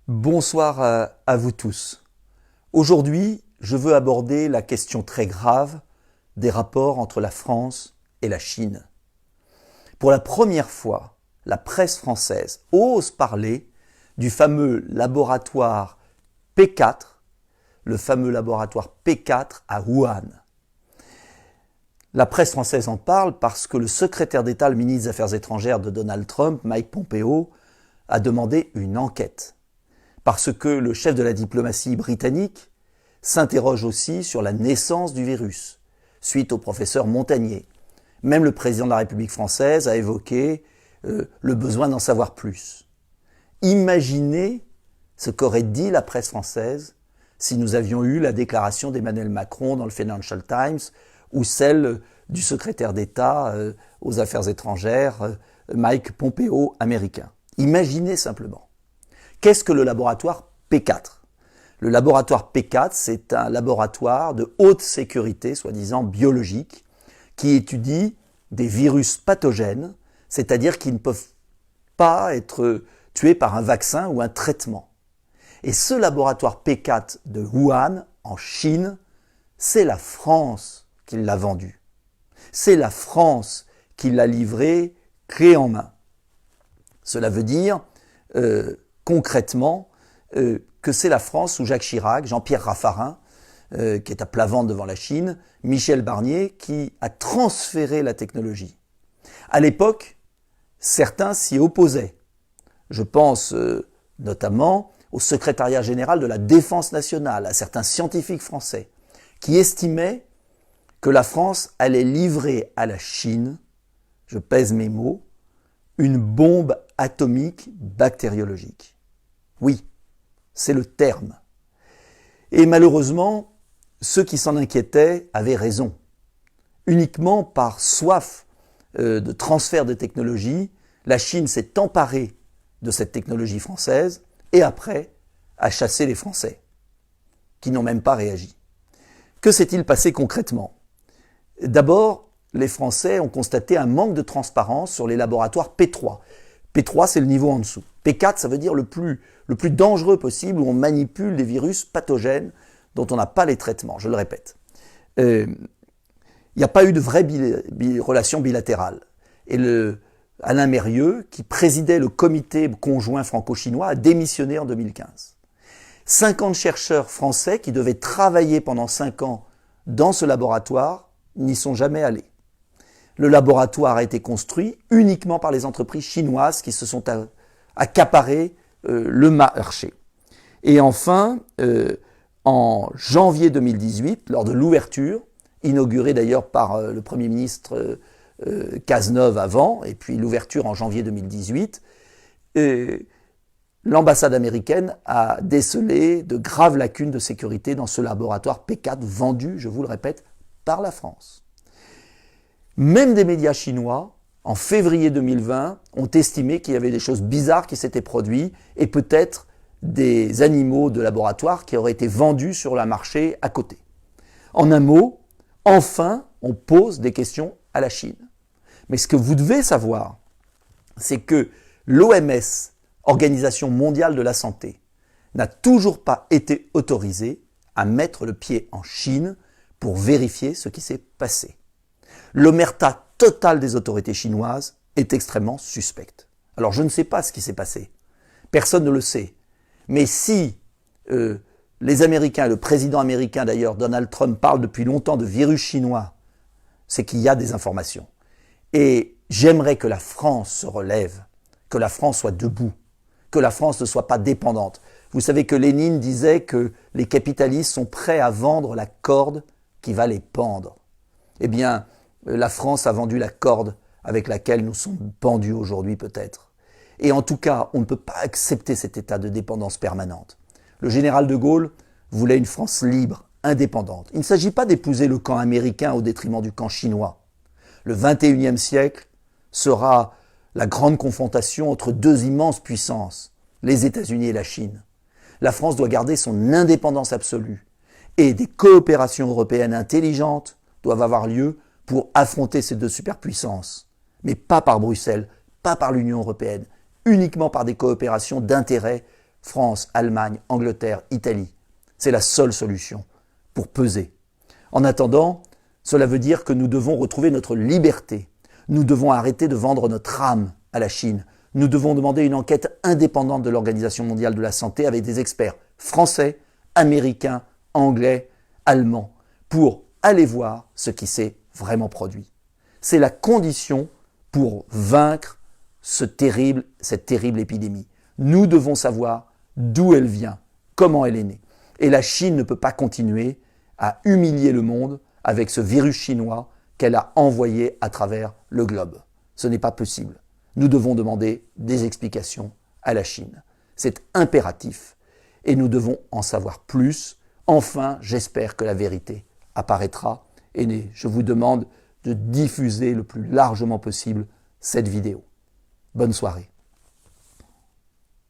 Bonsoir à vous tous. Aujourd'hui, je veux aborder la question très grave des rapports entre la France et la Chine. Pour la première fois, la presse française ose parler du fameux laboratoire P4, le fameux laboratoire P4 à Wuhan. La presse française en parle parce que le secrétaire d'État, le ministre des Affaires étrangères de Donald Trump, Mike Pompeo, a demandé une enquête. Parce que le chef de la diplomatie britannique s'interroge aussi sur la naissance du virus, suite au professeur Montagnier. Même le président de la République française a évoqué le besoin d'en savoir plus. Imaginez ce qu'aurait dit la presse française si nous avions eu la déclaration d'Emmanuel Macron dans le Financial Times ou celle du secrétaire d'État aux Affaires étrangères, Mike Pompeo, américain. Imaginez simplement. Qu'est-ce que le laboratoire P4 ? Le laboratoire P4, c'est un laboratoire de haute sécurité, soi-disant biologique, qui étudie des virus pathogènes, c'est-à-dire qui ne peuvent pas être tués par un vaccin ou un traitement. Et ce laboratoire P4 de Wuhan, en Chine, c'est la France qui l'a vendu. C'est la France qui l'a livré clé en main. Cela veut dire concrètement que c'est la France sous Jacques Chirac, Jean-Pierre Raffarin, qui est à plat ventre devant la Chine, Michel Barnier, qui a transféré la technologie. À l'époque, certains s'y opposaient. Je pense notamment au secrétariat général de la Défense nationale, à certains scientifiques français, qui estimaient que la France allait livrer à la Chine, je pèse mes mots, une bombe atomique bactériologique. Oui, c'est le terme. Et malheureusement, ceux qui s'en inquiétaient avaient raison. Uniquement par soif de transfert de technologie, la Chine s'est emparée de cette technologie française et après a chassé les Français, qui n'ont même pas réagi. Que s'est-il passé concrètement ? D'abord, les Français ont constaté un manque de transparence sur les laboratoires P3. P3, c'est le niveau en dessous. P4, ça veut dire le plus dangereux possible, où on manipule des virus pathogènes dont on n'a pas les traitements, je le répète. Il n'y a pas eu de vraie relation bilatérale. Et Alain Mérieux, qui présidait le comité conjoint franco-chinois, a démissionné en 2015. 50 chercheurs français qui devaient travailler pendant 5 ans dans ce laboratoire n'y sont jamais allés. Le laboratoire a été construit uniquement par les entreprises chinoises qui se sont accaparées le marché. Et enfin, en janvier 2018, lors de l'ouverture, inaugurée d'ailleurs par le Premier ministre Cazeneuve avant, et puis l'ouverture en janvier 2018, l'ambassade américaine a décelé de graves lacunes de sécurité dans ce laboratoire P4 vendu, je vous le répète, par la France. Même des médias chinois, en février 2020, ont estimé qu'il y avait des choses bizarres qui s'étaient produites et peut-être des animaux de laboratoire qui auraient été vendus sur le marché à côté. En un mot, enfin, on pose des questions à la Chine. Mais ce que vous devez savoir, c'est que l'OMS, Organisation mondiale de la santé, n'a toujours pas été autorisée à mettre le pied en Chine pour vérifier ce qui s'est passé. L'omerta totale des autorités chinoises est extrêmement suspecte. Alors je ne sais pas ce qui s'est passé. Personne ne le sait. Mais si les Américains, le président américain d'ailleurs, Donald Trump, parle depuis longtemps de virus chinois, c'est qu'il y a des informations. Et j'aimerais que la France se relève, que la France soit debout, que la France ne soit pas dépendante. Vous savez que Lénine disait que les capitalistes sont prêts à vendre la corde qui va les pendre. Eh bien, la France a vendu la corde avec laquelle nous sommes pendus aujourd'hui peut-être. Et en tout cas, on ne peut pas accepter cet état de dépendance permanente. Le général de Gaulle voulait une France libre, indépendante. Il ne s'agit pas d'épouser le camp américain au détriment du camp chinois. Le 21e siècle sera la grande confrontation entre deux immenses puissances, les États-Unis et la Chine. La France doit garder son indépendance absolue et des coopérations européennes intelligentes doivent avoir lieu pour affronter ces deux superpuissances. Mais pas par Bruxelles, pas par l'Union européenne, uniquement par des coopérations d'intérêt France, Allemagne, Angleterre, Italie. C'est la seule solution pour peser. En attendant, cela veut dire que nous devons retrouver notre liberté. Nous devons arrêter de vendre notre âme à la Chine. Nous devons demander une enquête indépendante de l'Organisation mondiale de la santé avec des experts français, américains, anglais, allemands, pour aller voir ce qui s'est vraiment produit. C'est la condition pour vaincre cette terrible épidémie. Nous devons savoir d'où elle vient, comment elle est née. Et la Chine ne peut pas continuer à humilier le monde avec ce virus chinois qu'elle a envoyé à travers le globe. Ce n'est pas possible. Nous devons demander des explications à la Chine. C'est impératif et nous devons en savoir plus. Enfin, j'espère que la vérité apparaîtra et je vous demande de diffuser le plus largement possible cette vidéo. Bonne soirée.